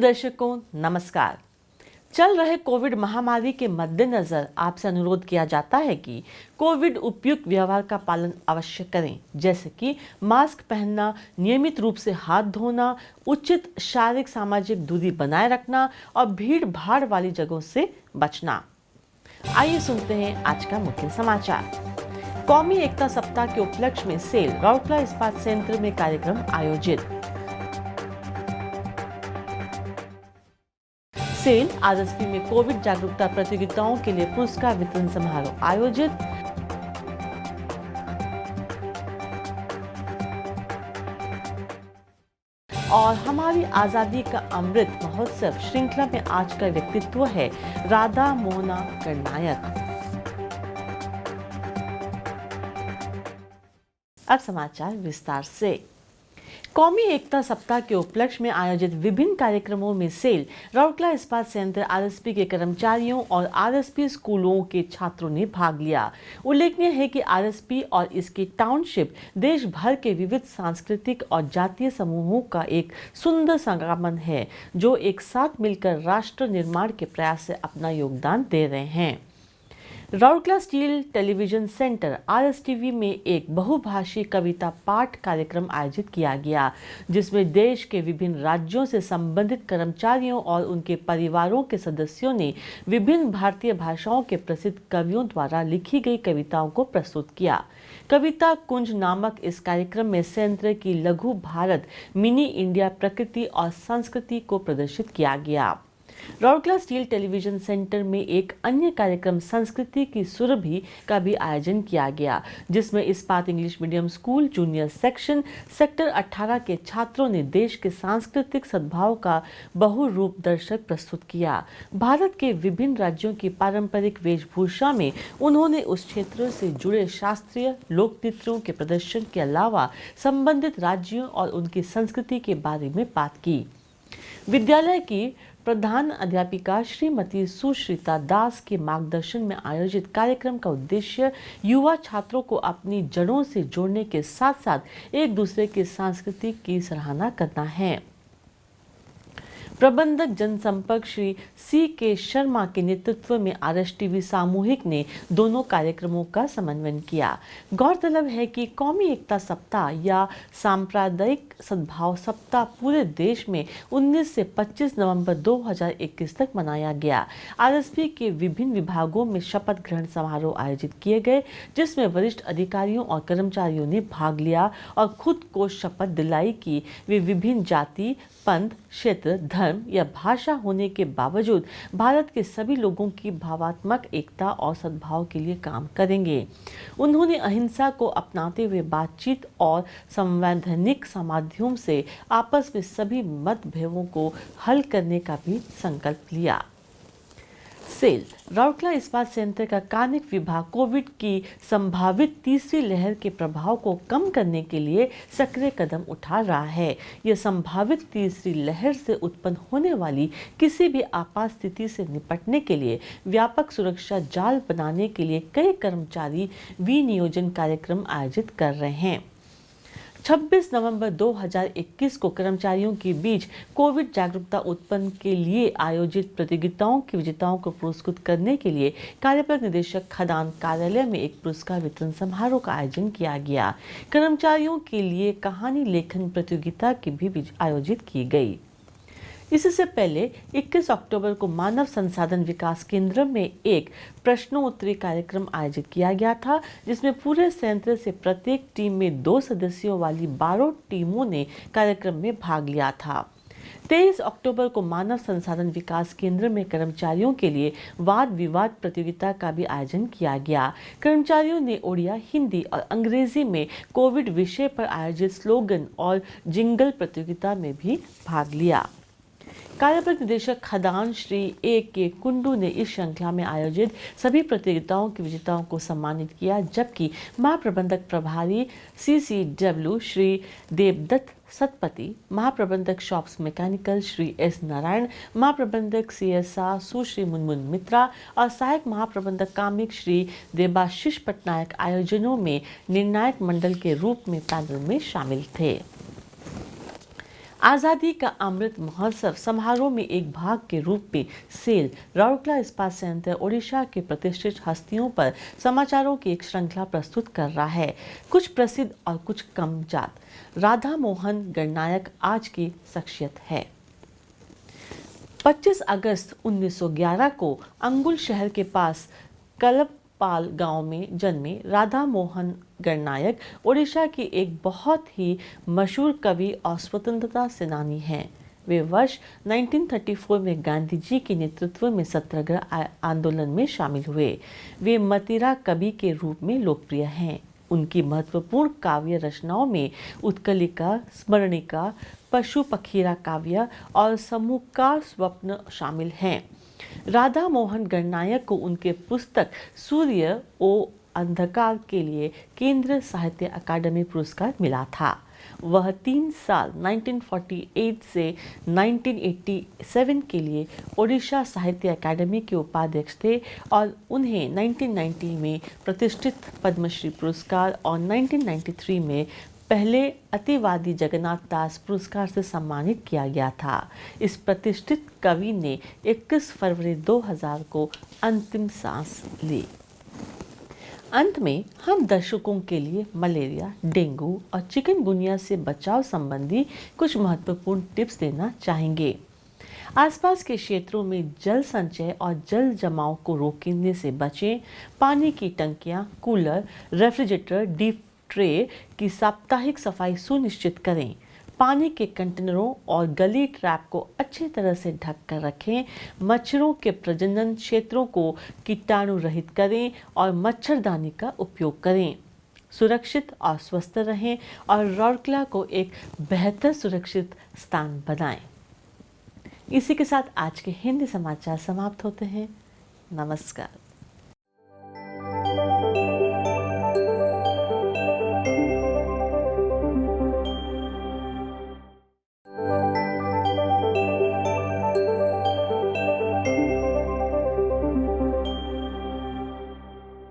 दर्शकों नमस्कार। चल रहे कोविड महामारी के मद्देनजर आपसे अनुरोध किया जाता है कि कोविड उपयुक्त व्यवहार का पालन अवश्य करें, जैसे कि मास्क पहनना, नियमित रूप से हाथ धोना, उचित शारीरिक सामाजिक दूरी बनाए रखना और भीड़ भाड़ वाली जगहों से बचना। आइए सुनते हैं आज का मुख्य समाचार। कौमी एकता सप्ताह के उपलक्ष्य में सेल राउरकेला इस्पात संयंत्र में कार्यक्रम आयोजित। सेल आरएसपी में कोविड जागरूकता प्रतियोगिताओं के लिए पुरस्कार वितरण समारोह आयोजित। और हमारी आजादी का अमृत महोत्सव श्रृंखला में आज का व्यक्तित्व है राधा मोहना कर्नायक। अब समाचार विस्तार से। कौमी एकता सप्ताह के उपलक्ष्य में आयोजित विभिन्न कार्यक्रमों में सेल राउरकेला इस्पात संयंत्र आरएसपी के कर्मचारियों और आरएसपी स्कूलों के छात्रों ने भाग लिया। उल्लेखनीय है कि आरएसपी और इसकी टाउनशिप देश भर के विविध सांस्कृतिक और जातीय समूहों का एक सुंदर संगमन है, जो एक साथ मिलकर राष्ट्र निर्माण के प्रयास से अपना योगदान दे रहे हैं। राउरकेला स्टील टेलीविजन सेंटर आरएसटीवी में एक बहुभाषी कविता पाठ कार्यक्रम आयोजित किया गया, जिसमें देश के विभिन्न राज्यों से संबंधित कर्मचारियों और उनके परिवारों के सदस्यों ने विभिन्न भारतीय भाषाओं के प्रसिद्ध कवियों द्वारा लिखी गई कविताओं को प्रस्तुत किया। कविता कुंज नामक इस कार्यक्रम में संयंत्र की लघु भारत, मिनी इंडिया, प्रकृति और संस्कृति को प्रदर्शित किया गया। राउरकेला स्टील टेलीविजन सेंटर में एक अन्य कार्यक्रम संस्कृति की सुरभि का भी आयोजन किया गया, जिसमें इस्पात English medium school junior section sector 18 के छात्रों ने देश के सांस्कृतिक सद्भाव का बहुरूप दर्शक प्रस्तुत किया। भारत के विभिन्न राज्यों की पारंपरिक वेशभूषा में उन्होंने उस क्षेत्र से जुड़े शास्त्रीय लोक नृत्यों के प्रदर्शन के अलावा संबंधित राज्यों और उनकी संस्कृति के बारे में बात की। विद्यालय की प्रधान अध्यापिका श्रीमती सुश्रिता दास के मार्गदर्शन में आयोजित कार्यक्रम का उद्देश्य युवा छात्रों को अपनी जड़ों से जोड़ने के साथ साथ एक दूसरे के संस्कृति की सराहना करना है। प्रबंधक जनसंपर्क श्री सी के शर्मा के नेतृत्व में आरएसटीवी सामूहिक ने दोनों कार्यक्रमों का समन्वय किया। गौरतलब है कि कौमी एकता सप्ताह या सांप्रदायिक सद्भाव सप्ताह पूरे देश में 19 से 25 नवंबर 2021 तक मनाया गया। आरएसपी के विभिन्न विभागों में शपथ ग्रहण समारोह आयोजित किए गए, जिसमें वरिष्ठ अधिकारियों और कर्मचारियों ने भाग लिया और खुद को शपथ दिलाई कि वे विभिन्न जाति, पंथ, क्षेत्र, धर्म या भाषा होने के बावजूद भारत के सभी लोगों की भावात्मक एकता और सद्भाव के लिए काम करेंगे। उन्होंने अहिंसा को अपनाते हुए बातचीत और संवैधानिक माध्यम से आपस में सभी मतभेदों को हल करने का भी संकल्प लिया। सेल राउरकेला इस्पात संयंत्र का कार्मिक विभाग कोविड की संभावित तीसरी लहर के प्रभाव को कम करने के लिए सक्रिय कदम उठा रहा है। यह संभावित तीसरी लहर से उत्पन्न होने वाली किसी भी आपात स्थिति से निपटने के लिए व्यापक सुरक्षा जाल बनाने के लिए कई कर्मचारी विनियोजन कार्यक्रम आयोजित कर रहे हैं। 26 नवंबर 2021 को कर्मचारियों के बीच कोविड जागरूकता उत्पन्न के लिए आयोजित प्रतियोगिताओं के विजेताओं को पुरस्कृत करने के लिए कार्यपालक निदेशक खदान कार्यालय में एक पुरस्कार वितरण समारोह का आयोजन किया गया। कर्मचारियों के लिए कहानी लेखन प्रतियोगिता की भी आयोजित की गई। इससे पहले 21 अक्टूबर को मानव संसाधन विकास केंद्र में एक प्रश्नोत्तरी कार्यक्रम आयोजित किया गया था, जिसमें पूरे संयंत्र से प्रत्येक टीम में 2 सदस्यों वाली 12 टीमों ने कार्यक्रम में भाग लिया था। 23 अक्टूबर को मानव संसाधन विकास केंद्र में कर्मचारियों के लिए वाद विवाद प्रतियोगिता का भी आयोजन किया गया। कर्मचारियों ने ओडिया, हिंदी और अंग्रेजी में कोविड विषय पर आयोजित स्लोगन और जिंगल प्रतियोगिता में भी भाग लिया। कार्यपालक निदेशक खदान श्री ए के कुंडू ने इस श्रृंखला में आयोजित सभी प्रतियोगिताओं के विजेताओं को सम्मानित किया, जबकि महाप्रबंधक प्रभारी CCW श्री देवदत्त सतपति, महाप्रबंधक shops mechanical Shri S Narayan, महाप्रबंधक CSR सुश्री मुनमुन मित्रा और सहायक महाप्रबंधक कामिक श्री देबाशीष पटनायक आयोजनों में निर्णायक मंडल के रूप में पैनल में शामिल थे। आज़ादी का अमृत महोत्सव समारोह में एक भाग के रूप में सेल राउरकेला इस्पात संयंत्र ओडिशा के प्रतिष्ठित हस्तियों पर समाचारों की एक श्रृंखला प्रस्तुत कर रहा है। कुछ प्रसिद्ध और कुछ कम जात। राधा मोहन गणनायक आज की शख्सियत है। 25 अगस्त 1911 को अंगुल शहर के पास कलपाल गांव में जन्मे राधा मोहन गणनायक ओडिशा की एक बहुत ही मशहूर कवि और स्वतंत्रता सेनानी हैं। वे वर्ष 1934 में गांधी जी के नेतृत्व में सत्याग्रह आंदोलन में शामिल हुए। वे मतिरा कवि के रूप में लोकप्रिय हैं। उनकी महत्वपूर्ण काव्य रचनाओं में उत्कलिका, स्मरणिका, पशु पखीरा काव्य और समूहकार स्वप्न शामिल हैं। राधा मोहन गणनायक को उनके पुस्तक सूर्य ओ अंधकार के लिए केंद्रीय साहित्य अकादमी पुरस्कार मिला था। वह 3 साल 1948 से 1987 के लिए ओडिशा साहित्य अकादमी के उपाध्यक्ष थे और उन्हें 1990 में प्रतिष्ठित पद्मश्री पुरस्कार और 1993 में पहले अतिवादी जगन्नाथ दास पुरस्कार से सम्मानित किया गया था। इस प्रतिष्ठित कवि ने 21 फरवरी 2000 को अंतिम सांस ली। अंत में हम दर्शकों के लिए मलेरिया, डेंगू और चिकनगुनिया से बचाव संबंधी कुछ महत्वपूर्ण टिप्स देना चाहेंगे। आसपास के क्षेत्रों में जल संचय और जल जमाव को रोकने से बचें। पानी की टंकियां, कूलर, रेफ्रिजरेटर, डीप ट्रे की साप्ताहिक सफाई सुनिश्चित करें। पानी के कंटेनरों और गली ट्रैप को अच्छी तरह से ढक कर रखें। मच्छरों के प्रजनन क्षेत्रों को कीटाणु रहित करें और मच्छरदानी का उपयोग करें। सुरक्षित और स्वस्थ रहें और राउरकेला को एक बेहतर सुरक्षित स्थान बनाएं। इसी के साथ आज के हिंदी समाचार समाप्त होते हैं। नमस्कार।